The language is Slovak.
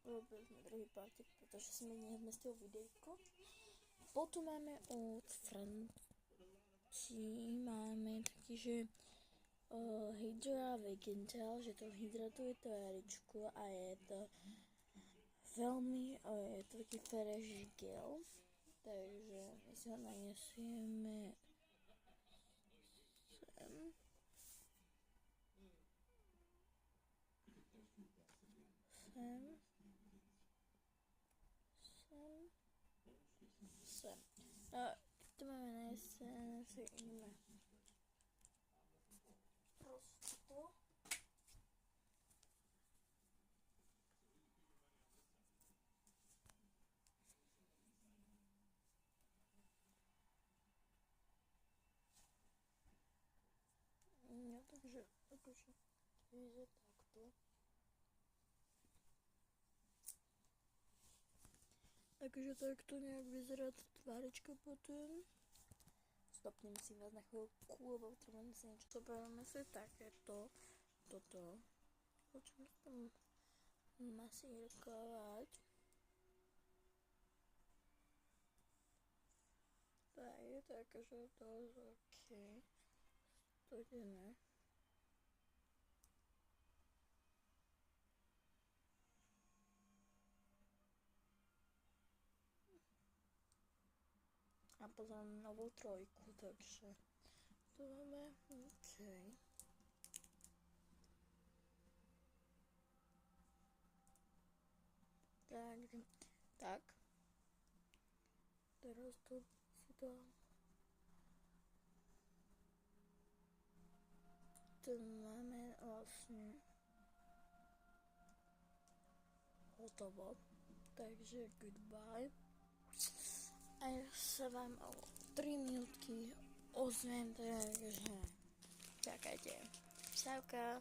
Robili sme druhý partik, pretože sa mi nezmestilo videjko. Potom máme od Francii, máme taký, že Hydra Vegental, že to hydratuje tváričku a je to veľmi, je to taký fresh gel, takže my si ho naniesieme sem. Sem. No, keď to máme najesené, si ideme prosto. No, takže akože takto. Takže takto nejak vyzerá tá tvárička potom. Stopnem si vás na chvíľku, lebo potrebujem si niečo. Zoberieme si takéto, toto. Počujem sa tam masírkovať. Tak je to akože to OK. Studené. A potom novú trojku, takže to máme OK. Takže, tak. Teraz to si dám. Tu máme vlastne hotovo. Takže goodbye. A ja sa vám o 3 minútky ozvem, takže čakajte. Čauka.